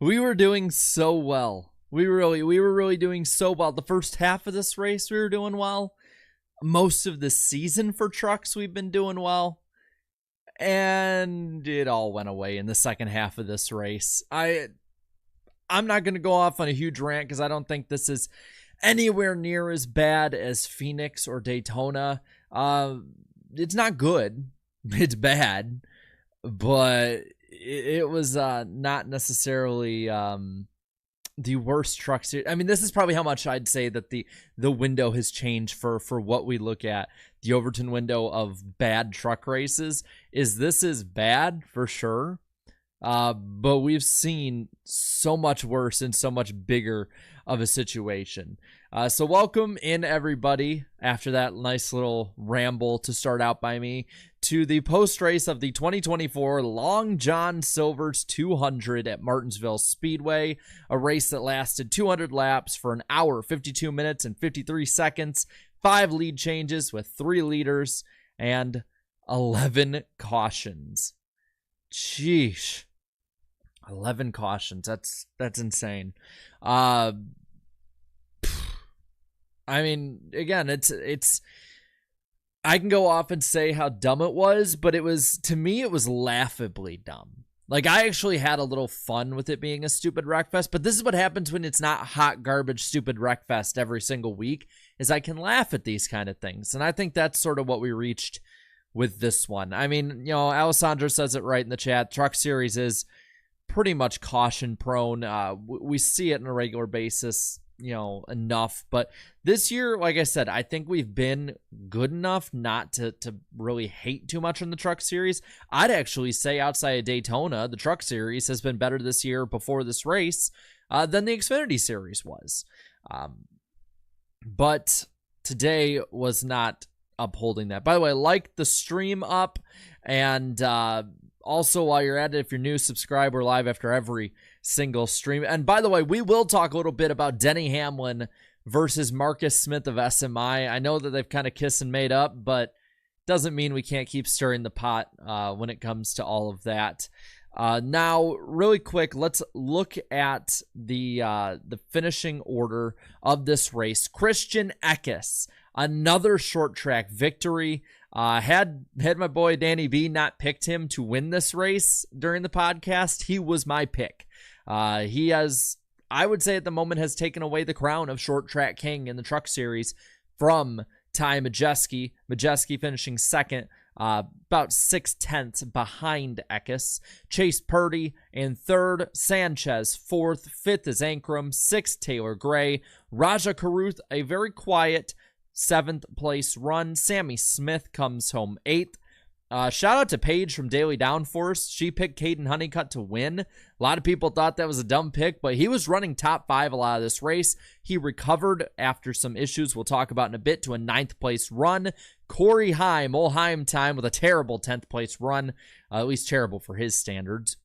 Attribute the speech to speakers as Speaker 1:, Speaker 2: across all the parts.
Speaker 1: We were doing so well. We were really doing so well. The first half of this race, we were doing well. Most of the season for trucks, we've been doing well. And it all went away in the second half of this race. I'm not going to go off on a huge rant because I don't think this is anywhere near as bad as Phoenix or Daytona. It's not good. It's bad. But it was not necessarily the worst truck series. I mean, this is probably how much I'd say that the window has changed for what we look at. The Overton window of bad truck races this is bad for sure. But we've seen so much worse and so much bigger of a situation. So welcome in, everybody, after that nice little ramble to start out by me, to the post-race of the 2024 Long John Silver's 200 at Martinsville Speedway, a race that lasted 200 laps for an hour, 52 minutes, and 53 seconds, 5 lead changes with 3 leaders, and 11 cautions. Sheesh. 11 cautions. That's insane. I mean, again, it's I can go off and say how dumb it was, but to me it was laughably dumb. Like, I actually had a little fun with it being a stupid wreckfest, but this is what happens when it's not hot garbage stupid wreckfest every single week, is I can laugh at these kind of things. And I think that's sort of what we reached with this one. I mean, Alessandro says it right in the chat. Truck Series is pretty much caution prone. We see it on a regular basis, enough. But this year, like I said, I think we've been good enough not to really hate too much on the Truck Series. I'd actually say outside of Daytona, the Truck Series has been better this year before this race than the Xfinity Series was. But today was not upholding that. By the way, like the stream up, and also, while you're at it, if you're new, subscribe. We're live after every single stream. And by the way, we will talk a little bit about Denny Hamlin versus Marcus Smith of SMI. I know that they've kind of kissed and made up, but doesn't mean we can't keep stirring the pot when it comes to all of that. Now, really quick, let's look at the finishing order of this race. Christian Eckes, another short track victory. Had my boy Danny B not picked him to win this race during the podcast, he was my pick. He has, I would say at the moment, has taken away the crown of short track king in the Truck Series from Ty Majeski. Majeski finishing second, about 6/10 behind Eckes. Chase Purdy in third, Sanchez fourth, fifth is Ankrum, sixth Taylor Gray, Raja Caruth, a very quiet 7th place run. Sammy Smith comes home 8th. Shout out to Paige from Daily Downforce. She picked Caden Honeycutt to win. A lot of people thought that was a dumb pick, but he was running top 5 a lot of this race. He recovered after some issues we'll talk about in a bit to a 9th place run. Corey Heim, old Heim time, with a terrible 10th place run, at least terrible for his standards.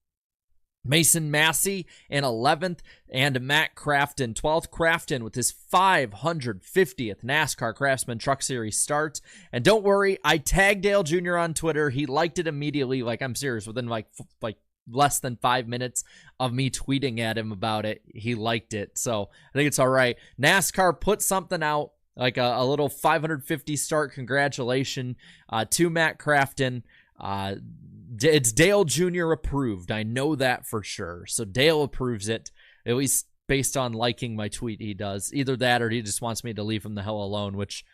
Speaker 1: Mason Massey in 11th, and Matt Crafton 12th. Crafton with his 550th NASCAR Craftsman Truck Series start. And don't worry, I tagged Dale Jr. on Twitter. He liked it immediately. Like, I'm serious, within like less than 5 minutes of me tweeting at him about it, he liked it. So I think it's all right. NASCAR put something out, like a little 550 start congratulation to Matt Crafton. It's Dale Jr. approved. I know that for sure. So Dale approves it, at least based on liking my tweet. He does. Either that or he just wants me to leave him the hell alone, which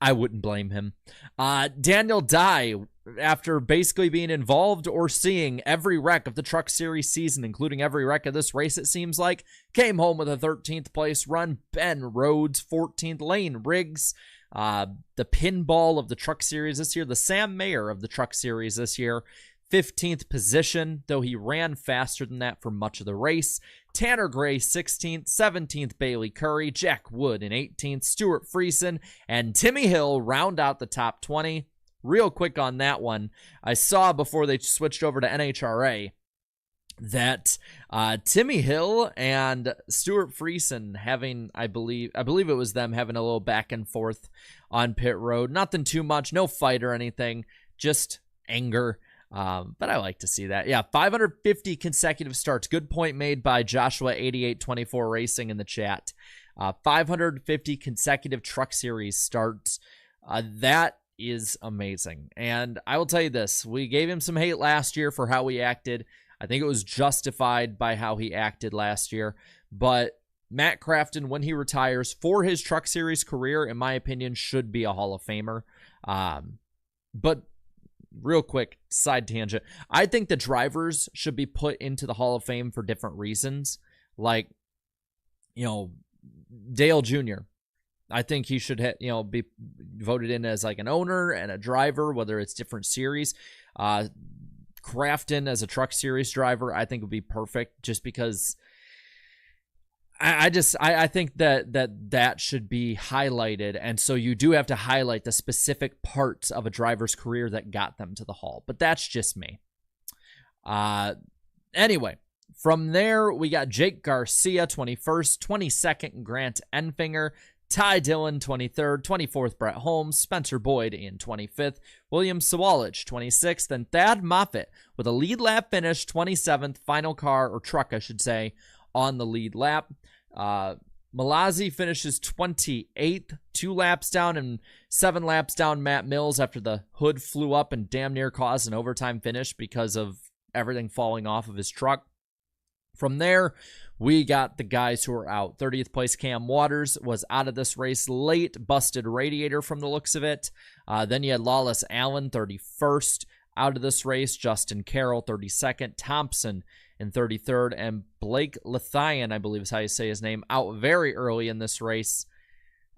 Speaker 1: I wouldn't blame him. Daniel Dye, after basically being involved or seeing every wreck of the Truck Series season, including every wreck of this race, it seems like, came home with a 13th place run. Ben Rhodes, 14th. Lane Riggs, the pinball of the Truck Series this year, the Sam Mayer of the Truck Series this year, 15th position, though he ran faster than that for much of the race. Tanner Gray, 16th, 17th Bailey Curry, Jack Wood in 18th, Stewart Friesen, and Timmy Hill round out the top 20. Real quick on that one, I saw before they switched over to NHRA that Timmy Hill and Stewart Friesen having, I believe it was them having a little back and forth on pit road. Nothing too much, no fight or anything, just anger. But I like to see that. Yeah, 550 consecutive starts. Good point made by Joshua8824 Racing in the chat. 550 consecutive Truck Series starts. That is amazing. And I will tell you this. We gave him some hate last year for how he acted. I think it was justified by how he acted last year. But Matt Crafton, when he retires for his Truck Series career, in my opinion, should be a Hall of Famer. But real quick, side tangent. I think the drivers should be put into the Hall of Fame for different reasons. Like, Dale Jr. I think he should be voted in as like an owner and a driver, whether it's different series. Crafton as a Truck Series driver, I think would be perfect, just because I think that should be highlighted. And so you do have to highlight the specific parts of a driver's career that got them to the Hall. But that's just me. Anyway, from there, we got Jake Garcia, 21st, 22nd, Grant Enfinger, Ty Dillon, 23rd, 24th, Brett Holmes, Spencer Boyd in 25th, William Sawalich, 26th, and Thad Moffitt with a lead lap finish, 27th, final car, or truck, I should say, on the lead lap. Malazzi finishes 28th, 2 laps down and 7 laps down Matt Mills after the hood flew up and damn near caused an overtime finish because of everything falling off of his truck. From there, we got the guys who are out. 30th place Cam Waters was out of this race late, busted radiator from the looks of it. Then you had Lawless Allen, 31st, out of this race. Justin Carroll, 32nd. Thompson in 33rd. And Blake Lethian, I believe is how you say his name, out very early in this race.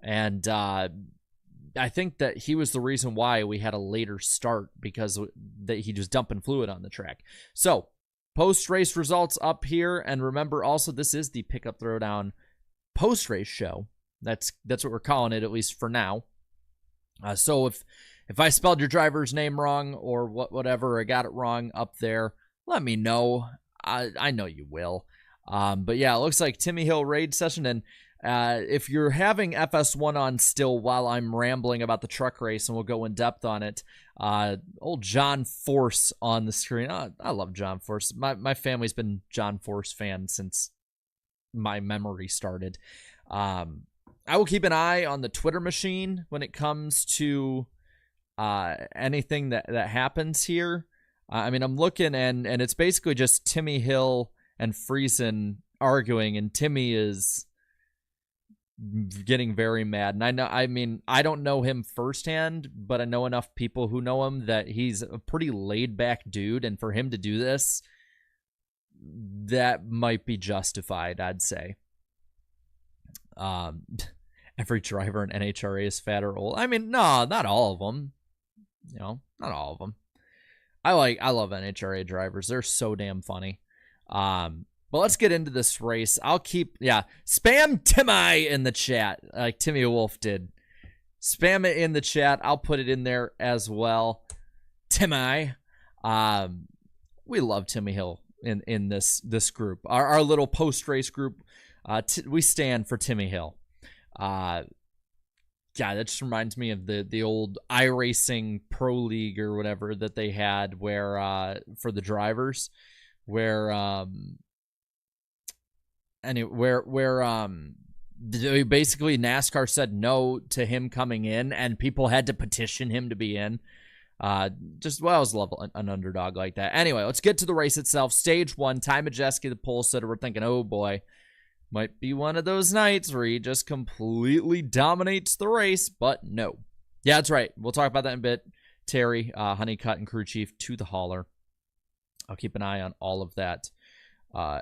Speaker 1: And I think that he was the reason why we had a later start, because he was dumping fluid on the track. So, post-race results up here, and remember also this is the Pickup Throwdown post-race show. That's what we're calling it, at least for now. So if I spelled your driver's name wrong or whatever, I got it wrong up there, let me know. I know you will. But yeah, it looks like Timmy Hill raid session, and if you're having FS1 on still while I'm rambling about the truck race, and we'll go in depth on it, old John Force on the screen. I love John Force. My family's been John Force fans since my memory started. I will keep an eye on the Twitter machine when it comes to anything that happens here. I mean, I'm looking, and it's basically just Timmy Hill and Friesen arguing, and Timmy is getting very mad. And I don't know him firsthand, but I know enough people who know him that he's a pretty laid back dude. And for him to do this, that might be justified, I'd say. Every driver in NHRA is fat or old. I mean, no, not all of them. Not all of them. I love NHRA drivers. They're so damn funny. But let's get into this race. Spam Timmy in the chat, like Timmy Wolf did. Spam it in the chat. I'll put it in there as well. Timmy. We love Timmy Hill in this group. Our little post-race group, we stand for Timmy Hill. That just reminds me of the old iRacing Pro League or whatever that they had where for the drivers, where basically NASCAR said no to him coming in, and people had to petition him to be in. I always love an underdog like that. Anyway, let's get to the race itself. Stage 1, Ty Majeski, the pole sitter. We're thinking, oh boy, might be one of those nights where he just completely dominates the race, but no. Yeah, that's right. We'll talk about that in a bit. Terry, Honeycutt, and crew chief to the hauler. I'll keep an eye on all of that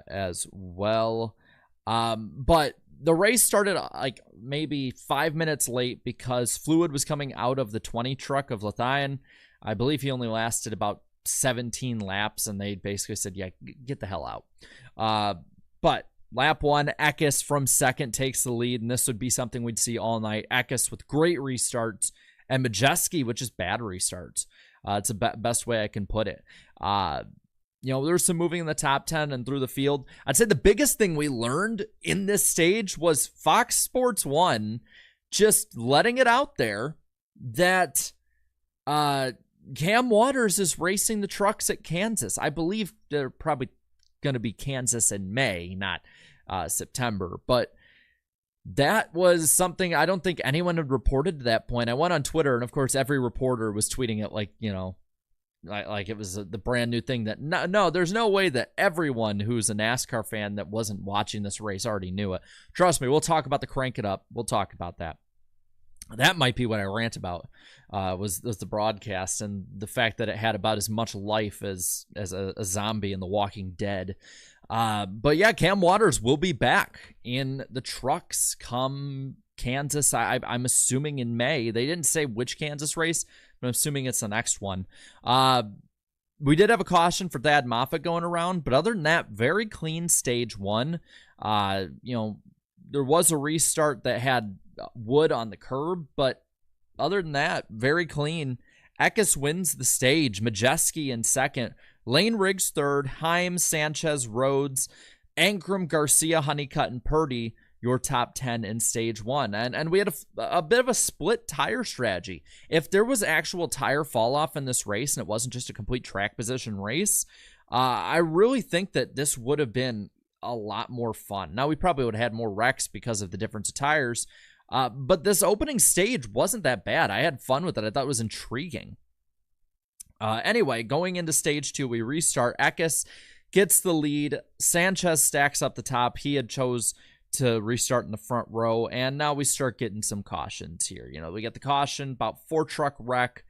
Speaker 1: as well. But the race started like maybe 5 minutes late because fluid was coming out of the 20 truck of Lethian. I believe he only lasted about 17 laps, and they basically said, yeah, get the hell out. But lap 1, Eckes from second takes the lead, and this would be something we'd see all night. Eckes with great restarts, and Majeski with just bad restarts. It's the best way I can put it. There was some moving in the top 10 and through the field. I'd say the biggest thing we learned in this stage was Fox Sports 1 just letting it out there that Cam Waters is racing the trucks at Kansas. I believe they're probably going to be Kansas in May, not September. But that was something I don't think anyone had reported to that point. I went on Twitter, and of course, every reporter was tweeting it like, like it was the brand new thing that no, there's no way that everyone who's a NASCAR fan that wasn't watching this race already knew it. Trust me, we'll talk about the Crank It Up. We'll talk about that. That might be what I rant about, was the broadcast and the fact that it had about as much life as a zombie in The Walking Dead. But yeah, Cam Waters will be back in the trucks come Kansas. I'm assuming in May. They didn't say which Kansas race, but I'm assuming it's the next one. We did have a caution for Thad Moffitt going around, but other than that, very clean stage one. There was a restart that had wood on the curb, but other than that, very clean. Eckes wins the stage. Majeski in second. Lane Riggs third. Heim, Sanchez, Rhodes, Ankrum, Garcia, Honeycutt, and Purdy, your top 10 in stage one. And we had a bit of a split tire strategy. If there was actual tire fall off in this race and it wasn't just a complete track position race, I really think that this would have been a lot more fun. Now, we probably would have had more wrecks because of the difference of tires, but this opening stage wasn't that bad. I had fun with it. I thought it was intriguing. Anyway, going into stage two, we restart. Eckes gets the lead. Sanchez stacks up the top. He had chose to restart in the front row, and now we start getting some cautions here. We get the caution about 4-truck wreck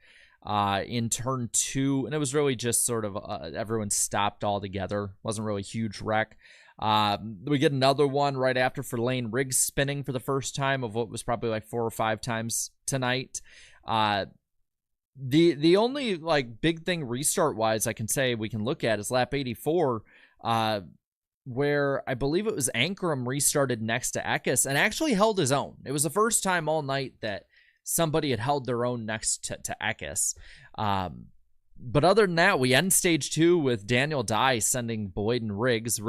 Speaker 1: in turn 2, and it was really just sort of everyone stopped all together. Wasn't really a huge wreck. We get another one right after for Lane Riggs spinning for the first time of what was probably like 4 or 5 times tonight. The only like big thing restart wise I can say we can look at is lap 84, where I believe it was Ankrum restarted next to Eckes and actually held his own. It was the first time all night that somebody had held their own next to Eckes. But other than that, we end stage 2 with Daniel Dye sending Boyd and Riggs.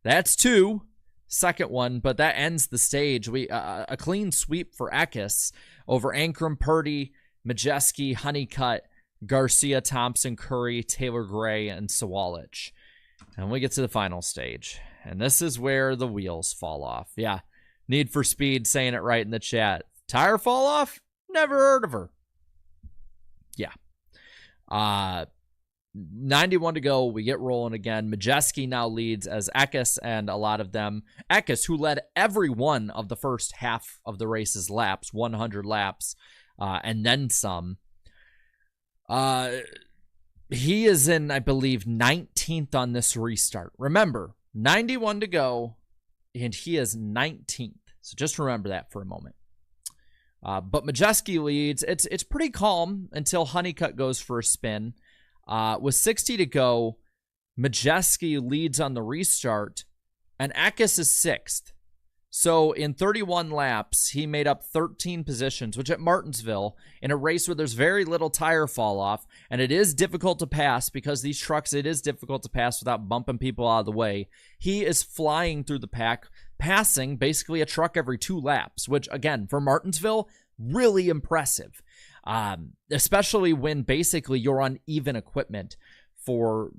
Speaker 1: That's 2, second one, but that ends the stage. A clean sweep for Eckes over Ankrum, Purdy, Majeski, Honeycutt, Garcia, Thompson, Curry, Taylor Gray, and Sawalich. And we get to the final stage. And this is where the wheels fall off. Yeah, Need for Speed saying it right in the chat. Tire fall off? Never heard of her. Yeah. 91 to go. We get rolling again. Majeski now leads as Eckes and a lot of them. Eckes, who led every one of the first half of the race's laps, 100 laps, and then some. He is in, I believe, 19th on this restart. Remember, 91 to go, and he is 19th. So just remember that for a moment. But Majeski leads. It's pretty calm until Honeycutt goes for a spin. With 60 to go, Majeski leads on the restart, and Eckes is 6th. So in 31 laps, he made up 13 positions, which at Martinsville, in a race where there's very little tire fall off, and it is difficult to pass because these trucks, it is difficult to pass without bumping people out of the way. He is flying through the pack, passing basically a truck every 2 laps, which again, for Martinsville, really impressive. Especially when basically you're on even equipment for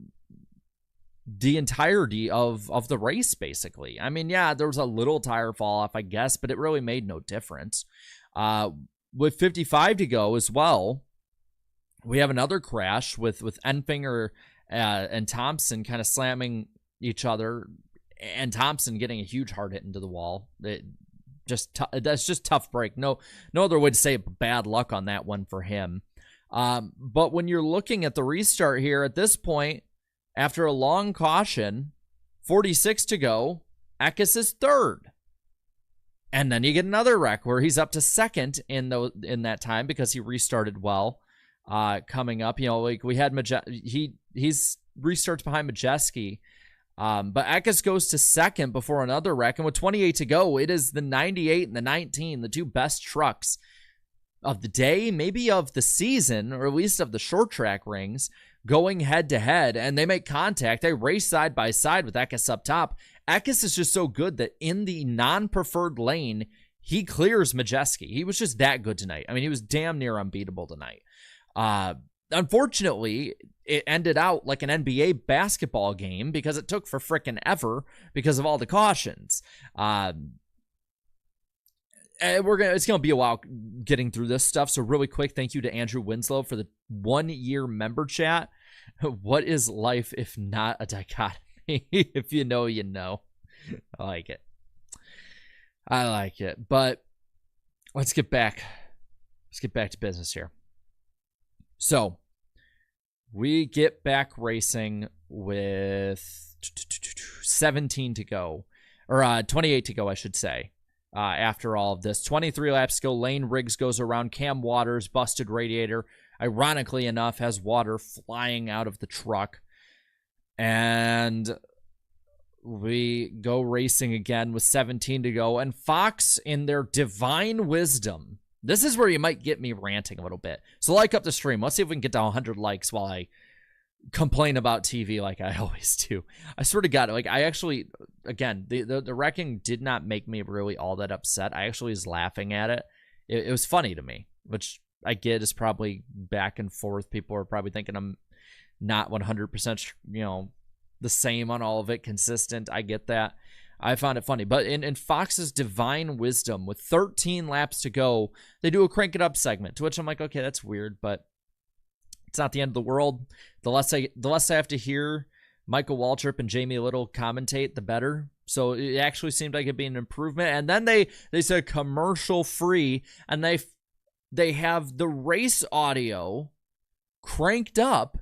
Speaker 1: the entirety of the race, basically. I mean, yeah, there was a little tire fall off, I guess, but it really made no difference. With 55 to go as well, we have another crash with Enfinger and Thompson kind of slamming each other, and Thompson getting a huge hard hit into the wall. That's just tough break. No other way to say it, bad luck on that one for him. But when you're looking at the restart here at this point, after a long caution, 46 to go, Eckes is 3rd. And then you get another wreck where he's up to 2nd in that time because he restarted well. Coming up, like we had he's restarts behind Majeski. But Eckes goes to 2nd before another wreck. And with 28 to go, it is the 98 and the 19, the 2 best trucks of the day, maybe of the season, or at least of the short track rings, going head to head. And they make contact. They race side by side with Eckes up top. Eckes is just so good that in the non-preferred lane, he clears Majeski. He was just that good tonight. I mean, he was damn near unbeatable tonight. unfortunately, it ended out like an NBA basketball game because it took for frickin' ever because of all the cautions. It's gonna be a while getting through this stuff. So really quick, thank you to Andrew Winslow for the 1-year member chat. What is life if not a dichotomy? If you know, you know. I like it. But let's get back to business here. So we get back racing with 17 to go, or 28 to go, I should say. After all of this, 23 laps to go. Lane Riggs goes around. Cam Waters, busted radiator, ironically enough, has water flying out of the truck. And we go racing again with 17 to go. And Fox, in their divine wisdom, this is where you might get me ranting a little bit. So like up the stream. Let's see if we can get to 100 likes while I complain about TV like I always do. I swear to God, like I actually, again, the wrecking did not make me really all that upset. I actually was laughing at it. It was funny to me, which I get is probably back and forth. People are probably thinking I'm not 100%, the same on all of it, consistent. I get that. I found it funny. But in Fox's divine wisdom, with 13 laps to go, they do a crank it up segment, to which I'm like, okay, that's weird, but it's not the end of the world. The less I have to hear Michael Waltrip and Jamie Little commentate, the better. So it actually seemed like it'd be an improvement. And then they said commercial free, and they have the race audio cranked up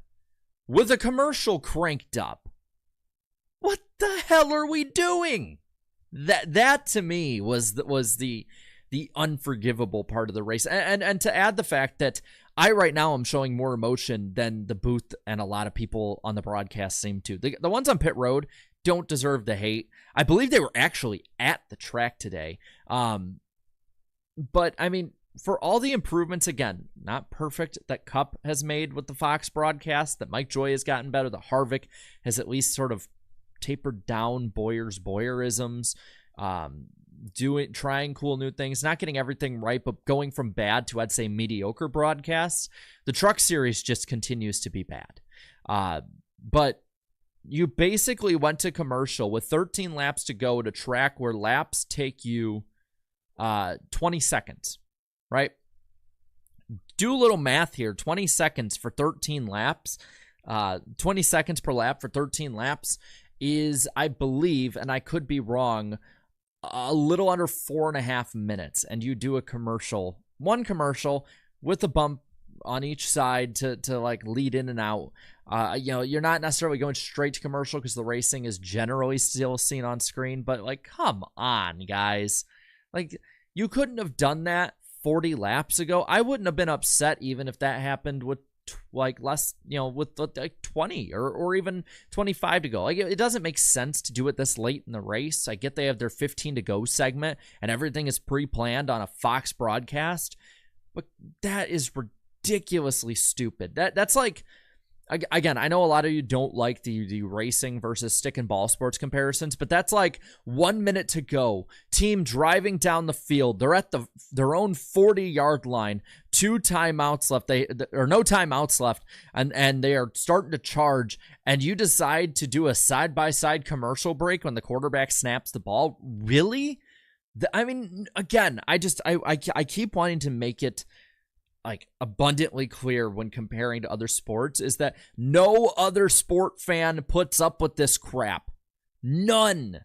Speaker 1: with a commercial cranked up. What the hell are we doing? That to me was the unforgivable part of the race. And to add the fact that I right now am showing more emotion than the booth and a lot of people on the broadcast seem to. The ones on pit road don't deserve the hate. I believe they were actually at the track today. But I mean, for all the improvements, again, not perfect, that Cup has made with the Fox broadcast, that Mike Joy has gotten better, that Harvick has at least sort of tapered down Boyerisms, trying cool new things, not getting everything right, but going from bad to, I'd say, mediocre broadcasts. The Truck Series just continues to be bad. But you basically went to commercial with 13 laps to go at a track where laps take you 20 seconds, right? Do a little math here. 20 seconds for 13 laps. 20 seconds per lap for 13 laps is, I believe, and I could be wrong, a little under 4.5 minutes. And you do a commercial, one commercial with a bump on each side to like lead in and out. You're not necessarily going straight to commercial because the racing is generally still seen on screen, but like, come on, guys. Like, you couldn't have done that 40 laps ago. I wouldn't have been upset even if that happened with like less, with like 20 or even 25 to go. Like, it doesn't make sense to do it this late in the race. I get they have their 15 to go segment and everything is pre-planned on a Fox broadcast, but that is ridiculously stupid. That's like, again, I know a lot of you don't like the racing versus stick and ball sports comparisons, but that's like 1 minute to go. Team driving down the field. They're at their own 40-yard line. 2 timeouts left. No timeouts left, and they are starting to charge. And you decide to do a side-by-side commercial break when the quarterback snaps the ball. Really? I mean, again, I keep wanting to make it like abundantly clear when comparing to other sports is that no other sport fan puts up with this crap. None.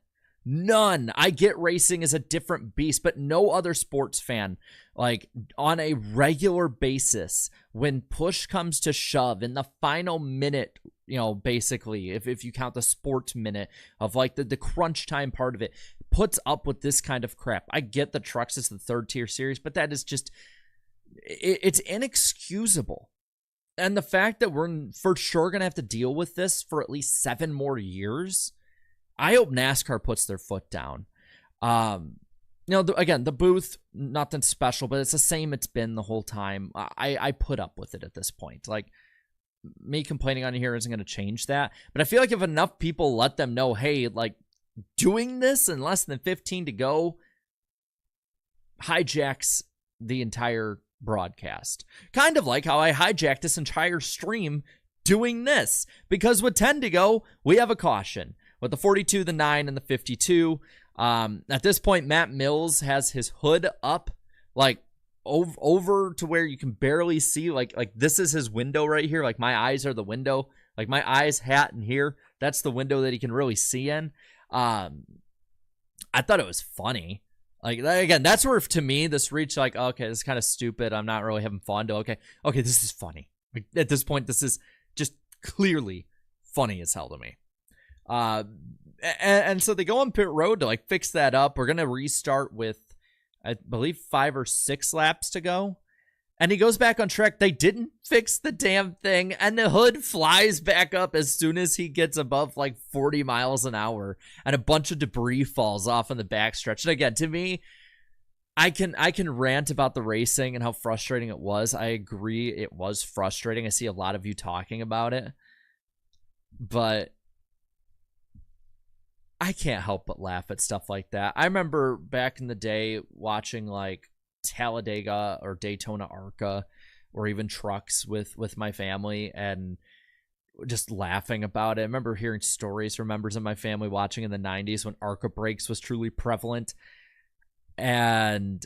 Speaker 1: I get racing is a different beast, but no other sports fan, like on a regular basis, when push comes to shove in the final minute, basically, if you count the sports minute of like the crunch time part of it, puts up with this kind of crap. I get the Trucks is the third tier series, but that is just, it's inexcusable. And the fact that we're for sure going to have to deal with this for at least 7 more years, I hope NASCAR puts their foot down. Again, the booth, nothing special, but it's the same it's been the whole time. I put up with it at this point. Like, me complaining on here isn't going to change that. But I feel like if enough people let them know, hey, like, doing this in less than 15 to go hijacks the entire broadcast. Kind of like how I hijacked this entire stream doing this, because with 10 to go, we have a caution with the 42, the 9, and the 52. At this point, Matt Mills has his hood up, like over to where you can barely see. Like this is his window right here. Like my eyes are the window. Like my eyes, hat, and here, that's the window that he can really see in. I thought it was funny. Like, again, that's where, to me, this reached, like, okay, this is kind of stupid. I'm not really having fun. To, okay, this is funny. Like, at this point, this is just clearly funny as hell to me. And so they go on pit road to, like, fix that up. We're going to restart with, I believe, 5 or 6 laps to go. And he goes back on track. They didn't fix the damn thing. And the hood flies back up as soon as he gets above like 40 miles an hour. And a bunch of debris falls off in the backstretch. And again, to me, I can rant about the racing and how frustrating it was. I agree it was frustrating. I see a lot of you talking about it. But I can't help but laugh at stuff like that. I remember back in the day watching like Talladega or Daytona ARCA or even trucks with my family and just laughing about it. I remember hearing stories from members of my family watching in the 90s when ARCA brakes was truly prevalent, and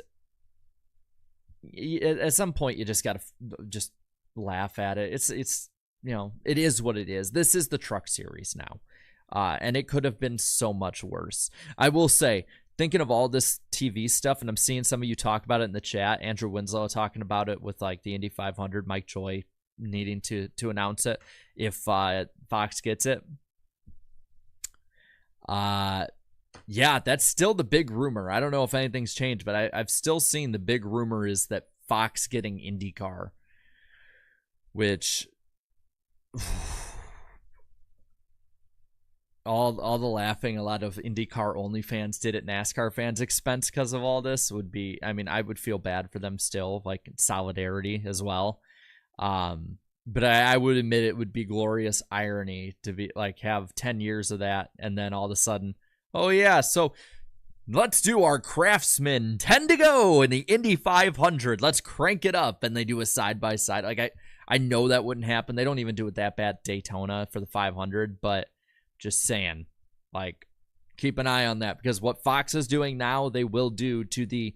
Speaker 1: at some point you just gotta just laugh at it. It's you know, it is what it is. This is the Truck Series now, and it could have been so much worse. I will say, thinking of all this TV stuff, and I'm seeing some of you talk about it in the chat. Andrew Winslow talking about it with like the Indy 500, Mike Joy needing to announce it if Fox gets it. Yeah, that's still the big rumor. I don't know if anything's changed, but I've still seen the big rumor is that Fox getting IndyCar, which all the laughing a lot of IndyCar only fans did at NASCAR fans' expense because of all this would be, I mean, I would feel bad for them still, like solidarity as well. But I would admit it would be glorious irony to be like have 10 years of that and then all of a sudden, oh yeah, so let's do our Craftsman 10 to go in the Indy 500. Let's crank it up, and they do a side by side. Like I know that wouldn't happen. They don't even do it that bad at Daytona for the 500, but just saying, like, keep an eye on that, because what Fox is doing now, they will do to the,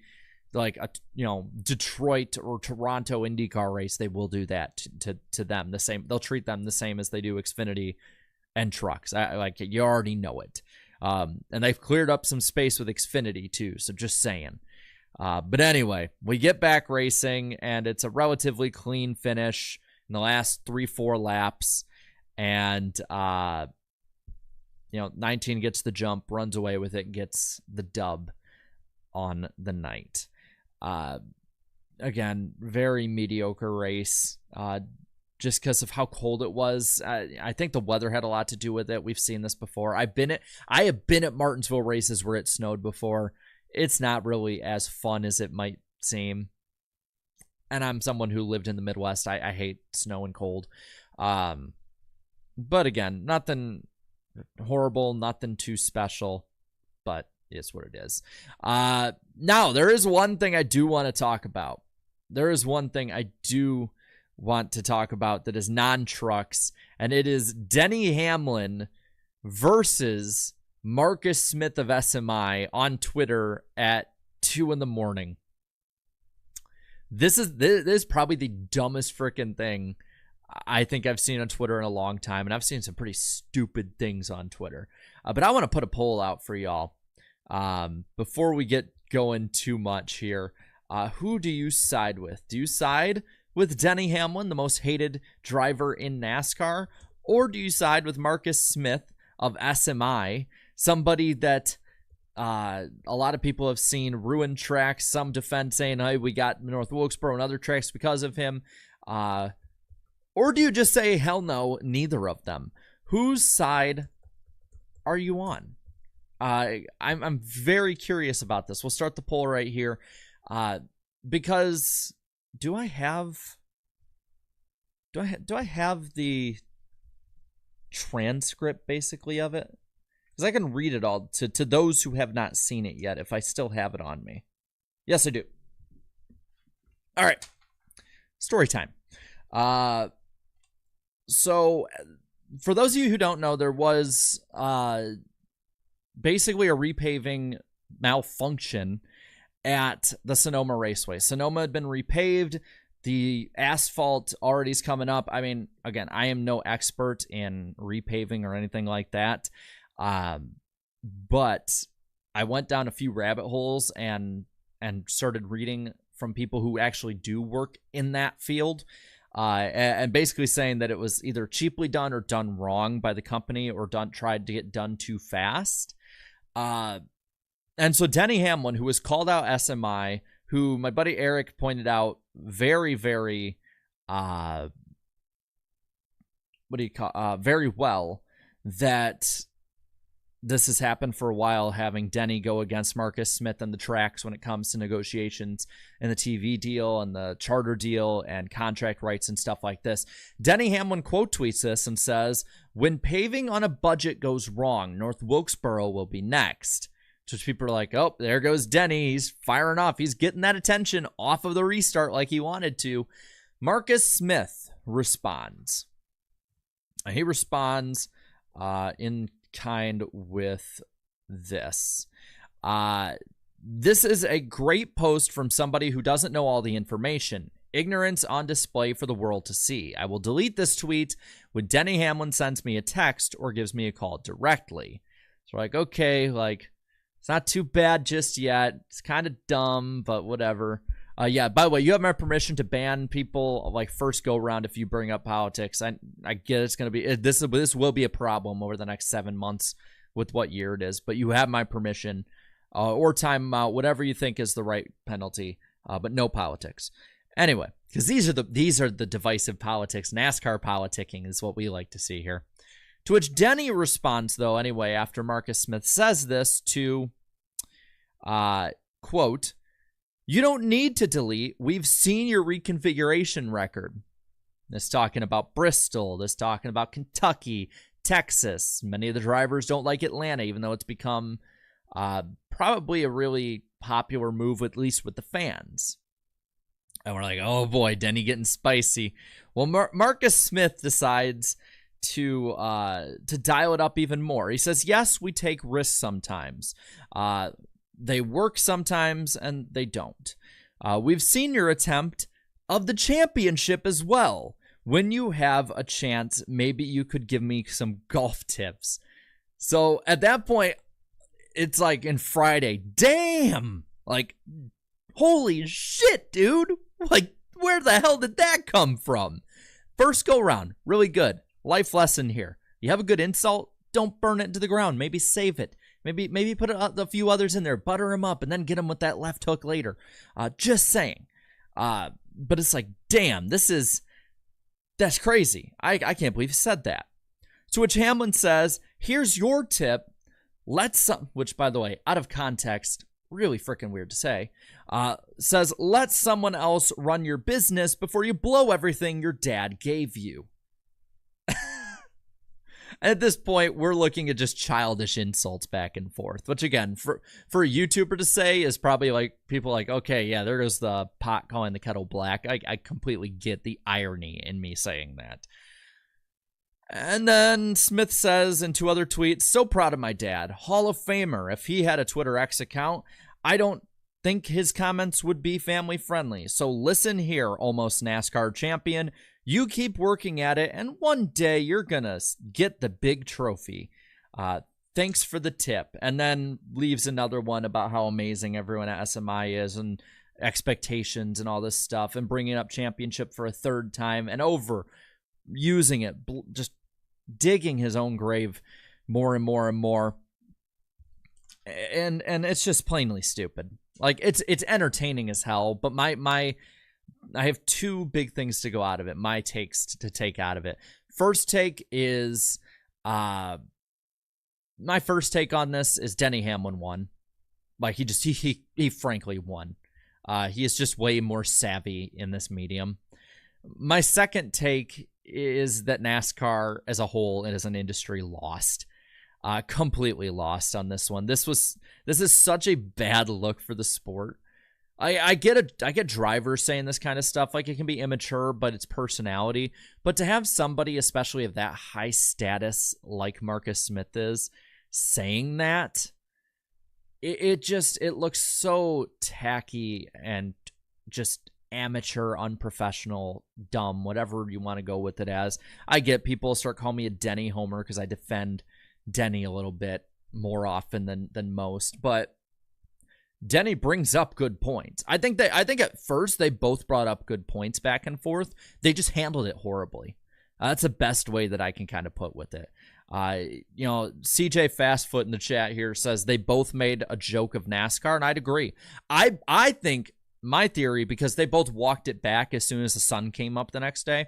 Speaker 1: like, Detroit or Toronto IndyCar race. They will do that to them the same. They'll treat them the same as they do Xfinity and trucks. Like, you already know it. And they've cleared up some space with Xfinity too. So just saying. But anyway, we get back racing, and it's a relatively clean finish in the last 3-4 laps, and 19 gets the jump, runs away with it, and gets the dub on the night. Again, very mediocre race, just because of how cold it was. I think the weather had a lot to do with it. We've seen this before. I have been at Martinsville races where it snowed before. It's not really as fun as it might seem. And I'm someone who lived in the Midwest. I hate snow and cold. But again, nothing horrible, nothing too special, but it's what it is. Now, there is one thing I do want to talk about. That is non-trucks, and it is Denny Hamlin versus Marcus Smith of SMI on Twitter at 2 a.m. This is probably the dumbest freaking thing I think I've seen on Twitter in a long time, and I've seen some pretty stupid things on Twitter. But I want to put a poll out for y'all before we get going too much here. Who do you side with? Do you side with Denny Hamlin, the most hated driver in NASCAR, or do you side with Marcus Smith of SMI, somebody that a lot of people have seen ruin tracks? Some defend saying, hey, we got North Wilkesboro and other tracks because of him. Or do you just say, hell no, neither of them? Whose side are you on? I'm very curious about this. We'll start the poll right here. Because do I have the transcript basically of it? Because I can read it all to those who have not seen it yet if I still have it on me. Yes, I do. All right. story time. So for those of you who don't know, there was basically a repaving malfunction at the Sonoma Raceway. Sonoma had been repaved. The asphalt already is coming up. I mean, again, I am no expert in repaving or anything like that. But I went down a few rabbit holes and started reading from people who actually do work in that field. And basically saying that it was either cheaply done or done wrong by the company, or tried to get done too fast. And so Denny Hamlin, who was called out SMI, who my buddy Eric pointed out very, very, very well, that this has happened for a while, having Denny go against Marcus Smith on the tracks when it comes to negotiations and the TV deal and the charter deal and contract rights and stuff like this. Denny Hamlin quote tweets this and says, "When paving on a budget goes wrong, North Wilkesboro will be next." So people are like, oh, there goes Denny. He's firing off. He's getting that attention off of the restart like he wanted to. Marcus Smith responds. And he responds in kind with this. This is a great post from somebody who doesn't know all the information. Ignorance on display for the world to see. I will delete this tweet when Denny Hamlin sends me a text or gives me a call directly. So like, okay, like, it's not too bad just yet. It's kind of dumb, but whatever. Yeah, by the way, you have my permission to ban people like first go around if you bring up politics. I get it's going to be this will be a problem over the next 7 months with what year it is, but you have my permission or time them out, whatever you think is the right penalty, but no politics. Anyway, because these are the divisive politics. NASCAR politicking is what we like to see here. To which Denny responds, though, anyway, after Marcus Smith says this, to, quote, "You don't need to delete. We've seen your reconfiguration record." This talking about Bristol. This talking about Kentucky, Texas. Many of the drivers don't like Atlanta, even though it's become probably a really popular move, at least with the fans. And we're like, oh boy, Denny getting spicy. Well, Marcus Smith decides to dial it up even more. He says, yes, we take risks sometimes. They work sometimes and they don't. We've seen your attempt of the championship as well. When you have a chance, maybe you could give me some golf tips. So at that point, it's like in Friday, damn, like, holy shit, dude. Like, where the hell did that come from? First go round, really good. Life lesson here. You have a good insult, don't burn it into the ground. Maybe save it. Maybe put a few others in there, butter them up, and then get them with that left hook later. Just saying. But it's like, damn, that's crazy. I can't believe he said that. To which Hamlin says, here's your tip. Which, by the way, out of context, really freaking weird to say, says, let someone else run your business before you blow everything your dad gave you. At this point, we're looking at just childish insults back and forth, which again, for a YouTuber to say is probably like people like, okay, yeah, there goes the pot calling the kettle black. I completely get the irony in me saying that. And then Smith says in two other tweets, so proud of my dad, Hall of Famer. If he had a Twitter X account, I don't think his comments would be family friendly. So listen here, almost NASCAR champion. You keep working at it, and one day you're going to get the big trophy. Thanks for the tip. And then leaves another one about how amazing everyone at SMI is and expectations and all this stuff, and bringing up championship for a third time and using it, just digging his own grave more and more and more. And it's just plainly stupid. Like, it's entertaining as hell, but I have two big things to go out of it. My takes to take out of it. First take is, my first take on this is Denny Hamlin won. Like, he frankly won. He is just way more savvy in this medium. My second take is that NASCAR as a whole and as an industry lost. Completely lost on this one. This is such a bad look for the sport. I get drivers saying this kind of stuff. Like, it can be immature, but it's personality. But to have somebody, especially of that high status like Marcus Smith is, saying that, it looks so tacky and just amateur, unprofessional, dumb, whatever you want to go with it as. I get people start calling me a Denny homer because I defend Denny a little bit more often than most, but Denny brings up good points. I think at first they both brought up good points back and forth. They just handled it horribly. That's the best way that I can kind of put with it. CJ Fastfoot in the chat here says they both made a joke of NASCAR, and I'd agree. I think my theory, because they both walked it back as soon as the sun came up the next day,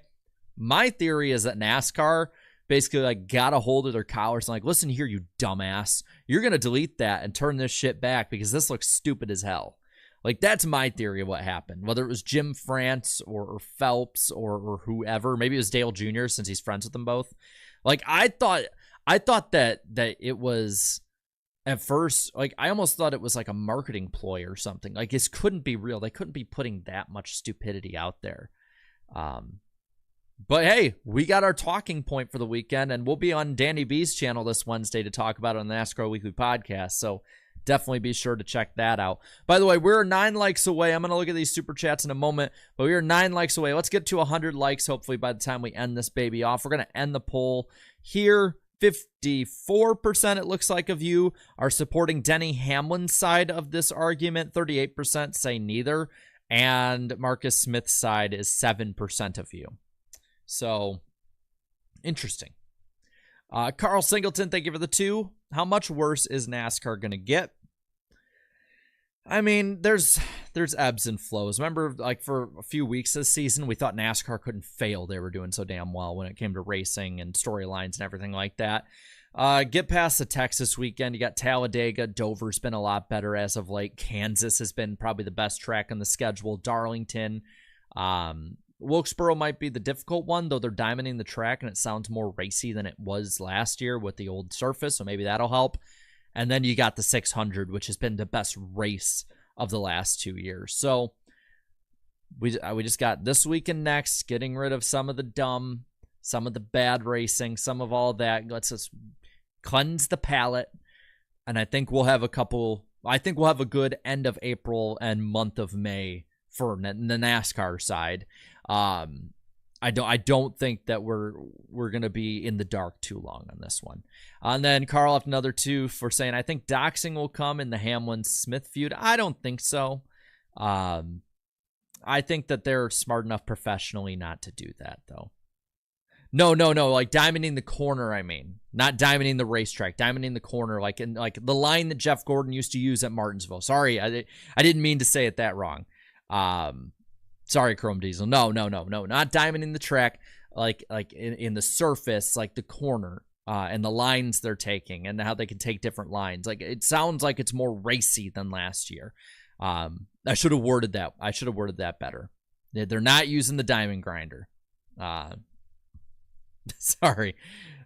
Speaker 1: my theory is that NASCAR basically like got a hold of their collars and like, listen here, you dumbass, you're going to delete that and turn this shit back because this looks stupid as hell. Like, that's my theory of what happened. Whether it was Jim France or Phelps or whoever, maybe it was Dale Jr. since he's friends with them both. Like, I thought that it was at first, like, I almost thought it was like a marketing ploy or something. Like, this couldn't be real. They couldn't be putting that much stupidity out there. But hey, we got our talking point for the weekend, and we'll be on Danny B's channel this Wednesday to talk about it on the NASCAR Weekly Podcast. So definitely be sure to check that out. By the way, we're 9 likes away. I'm going to look at these super chats in a moment, but we are 9 likes away. Let's get to 100 likes, hopefully, by the time we end this baby off. We're going to end the poll here. 54%, it looks like, of you are supporting Denny Hamlin's side of this argument. 38% say neither. And Marcus Smith's side is 7% of you. So, interesting. Carl Singleton, thank you for the 2. How much worse is NASCAR going to get? I mean, there's ebbs and flows. Remember, like, for a few weeks this season, we thought NASCAR couldn't fail. They were doing so damn well when it came to racing and storylines and everything like that. Get past the Texas weekend. You got Talladega. Dover's been a lot better as of late. Kansas has been probably the best track on the schedule. Darlington. Wilkesboro might be the difficult one, though they're diamonding the track, and it sounds more racy than it was last year with the old surface, so maybe that'll help. And then you got the 600, which has been the best race of the last 2 years. So we just got this week and next, getting rid of some of the dumb, some of the bad racing, some of all that. Let's just cleanse the palate, and I think we'll have a good end of April and month of May for the NASCAR side. I don't think that we're going to be in the dark too long on this one. And then Carl left another 2 for saying, I think doxing will come in the Hamlin-Smith feud. I don't think so. I think that they're smart enough professionally not to do that, though. No. Like, diamonding the corner, I mean. Not diamonding the racetrack. Diamonding the corner, like in like the line that Jeff Gordon used to use at Martinsville. Sorry, I didn't mean to say it that wrong. Sorry, Chrome Diesel. No. Not diamonding the track, like in the surface, like the corner, and the lines they're taking and how they can take different lines. Like, it sounds like it's more racy than last year. I should have worded that better. They're not using the diamond grinder. Sorry.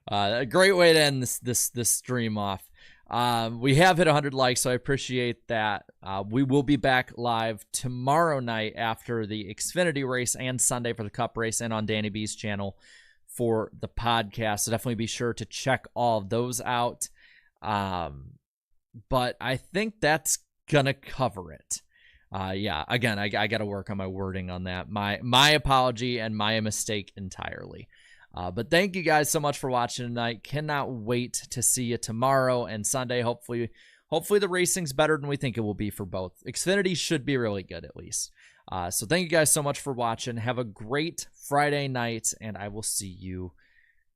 Speaker 1: A great way to end this stream off. We have hit 100 likes, so I appreciate that. We will be back live tomorrow night after the Xfinity race and Sunday for the Cup race, and on Danny B's channel for the podcast. So definitely be sure to check all of those out. But I think that's gonna cover it. Yeah, again, I got to work on my wording on that. My apology and my mistake entirely. But thank you guys so much for watching tonight. Cannot wait to see you tomorrow and Sunday. Hopefully the racing's better than we think it will be for both. Xfinity should be really good, at least. So thank you guys so much for watching. Have a great Friday night, and I will see you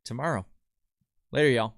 Speaker 1: tomorrow. Later, y'all.